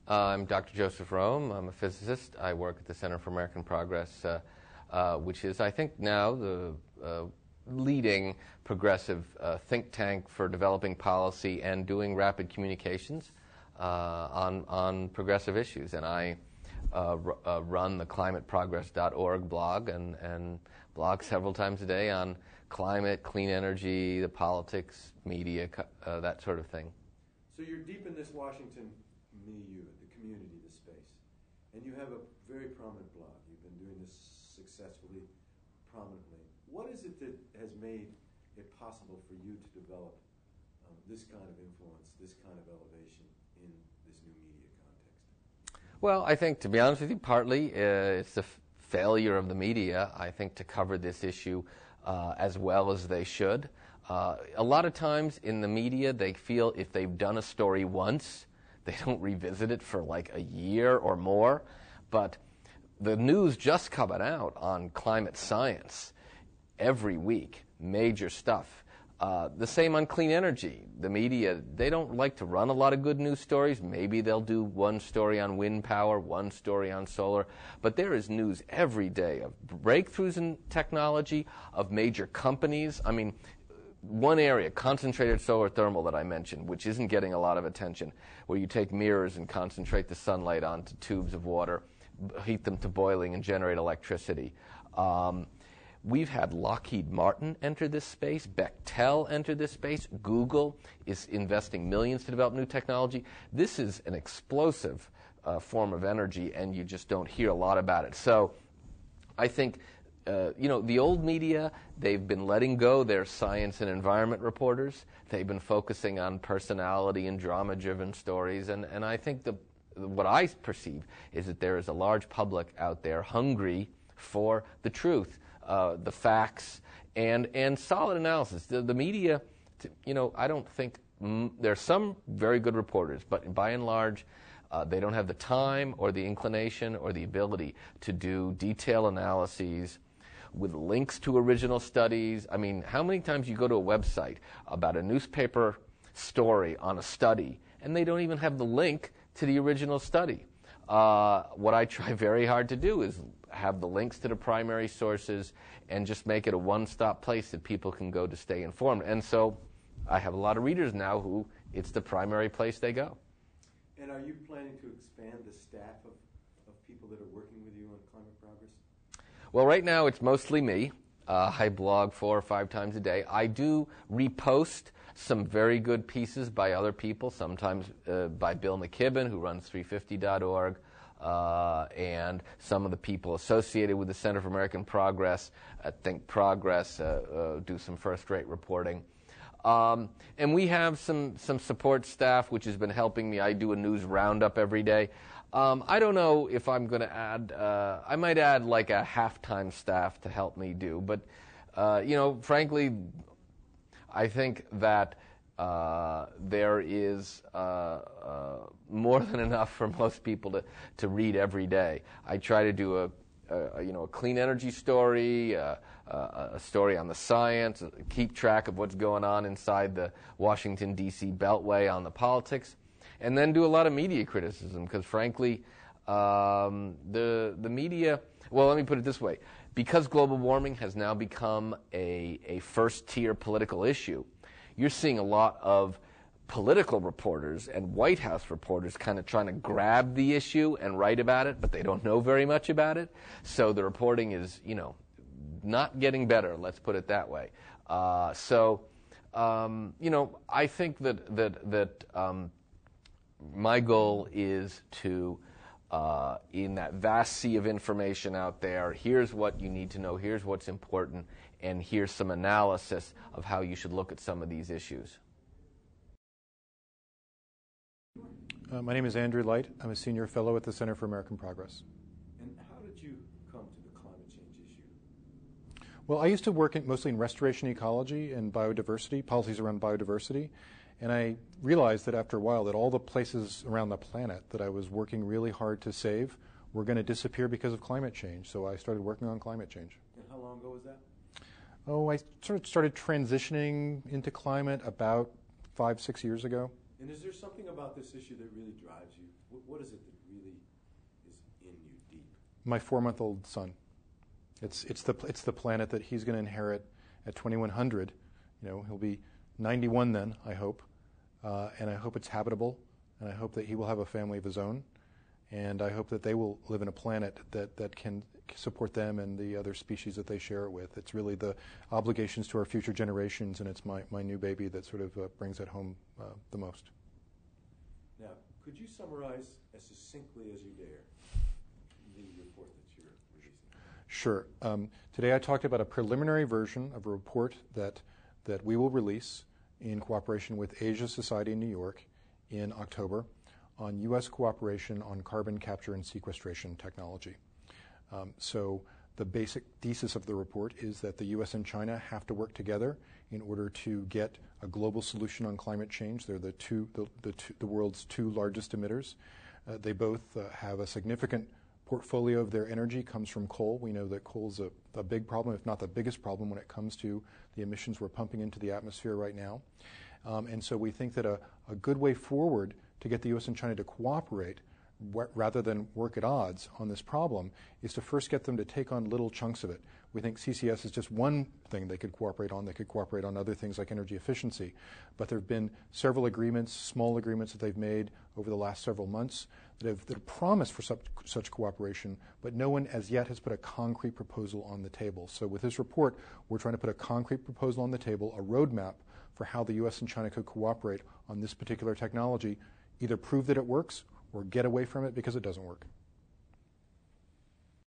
I'm Dr. Joseph Rome. I'm a physicist. I work at the Center for American Progress, which is, I think, now the leading progressive think tank for developing policy and doing rapid communications on progressive issues. And I run the climateprogress.org blog and blog several times a day on climate, clean energy, the politics, media, that sort of thing. So you're deep in this Washington milieu, the community, the space, and you have a very prominent blog. You've been doing this successfully, prominently. What is it that has made it possible for you to develop this kind of influence, this kind of elevation in this new media context? Well, I think, to be honest with you, partly it's the failure of the media, I think, to cover this issue as well as they should. A lot of times in the media, they feel if they've done a story once, they don't revisit it for like a year or more. But the news just coming out on climate science every week, major stuff. The same on clean energy. The media, they don't like to run a lot of good news stories. Maybe they'll do one story on wind power, one story on solar. But there is news every day of breakthroughs in technology, of major companies. I mean, one area, concentrated solar thermal that I mentioned, which isn't getting a lot of attention, where you take mirrors and concentrate the sunlight onto tubes of water, heat them to boiling, and generate electricity. We've had Lockheed Martin enter this space, Bechtel enter this space, Google is investing millions to develop new technology. This is an explosive form of energy, and you just don't hear a lot about it. So I think the old media, they've been letting go their science and environment reporters. They've been focusing on personality and drama-driven stories. And I think what I perceive is that there is a large public out there hungry for the truth, the facts, and solid analysis. The media, I don't think there are some very good reporters, but by and large, they don't have the time or the inclination or the ability to do detailed analyses with links to original studies. I mean, how many times you go to a website about a newspaper story on a study, and they don't even have the link to the original study? What I try very hard to do is have the links to the primary sources and just make it a one-stop place that people can go to stay informed. And so I have a lot of readers now who it's the primary place they go. And are you planning to expand the staff of people that are working with you on Climate Progress? Well, right now it's mostly me. I blog 4 or 5 times a day. I do repost some very good pieces by other people, sometimes by Bill McKibben, who runs 350.org, and some of the people associated with the Center for American Progress, Think Progress, do some first-rate reporting. And we have some support staff, which has been helping me. I do a news roundup every day. I don't know if I'm going to add, I might add like a half-time staff to help me do. But, frankly, I think that there is more than enough for most people to read every day. I try to do a clean energy story, a story on the science, keep track of what's going on inside the Washington, D.C. Beltway on the politics, and then do a lot of media criticism because, frankly, the media, well, let me put it this way. Because global warming has now become a first-tier political issue, you're seeing a lot of political reporters and White House reporters kind of trying to grab the issue and write about it, but they don't know very much about it. So the reporting is, not getting better, let's put it that way. I think that my goal is to, in that vast sea of information out there, here's what you need to know, here's what's important, and here's some analysis of how you should look at some of these issues. My name is Andrew Light. I'm a senior fellow at the Center for American Progress. And how did you come to the climate change issue? Well, I used to work mostly in restoration ecology and biodiversity, policies around biodiversity. And I realized that after a while that all the places around the planet that I was working really hard to save were going to disappear because of climate change. So I started working on climate change. And how long ago was that? Oh, I sort of started transitioning into climate about 5-6 years ago. And is there something about this issue that really drives you? What is it that really is in you deep? My 4-month-old son. It's the planet that he's going to inherit at 2100. He'll be 91 then, I hope, and I hope it's habitable, and I hope that he will have a family of his own, and I hope that they will live in a planet that can support them and the other species that they share it with. It's really the obligations to our future generations, and it's my new baby that sort of brings it home the most. Now, could you summarize as succinctly as you dare the report that you're releasing? Sure. Today I talked about a preliminary version of a report that we will release in cooperation with Asia Society in New York in October on U.S. cooperation on carbon capture and sequestration technology. So the basic thesis of the report is that the U.S. and China have to work together in order to get a global solution on climate change. They're the world's two largest emitters. They both have a significant portfolio of their energy comes from coal. We know that coal is a big problem, if not the biggest problem, when it comes to the emissions we're pumping into the atmosphere right now. And so we think that a good way forward to get the U.S. and China to cooperate rather than work at odds on this problem is to first get them to take on little chunks of it. We think CCS is just one thing they could cooperate on. They could cooperate on other things like energy efficiency. But there have been several agreements, small agreements that they've made over the last several months that have promised for such cooperation, but no one as yet has put a concrete proposal on the table. So with this report, we're trying to put a concrete proposal on the table, a roadmap for how the U.S. and China could cooperate on this particular technology, either prove that it works or get away from it because it doesn't work.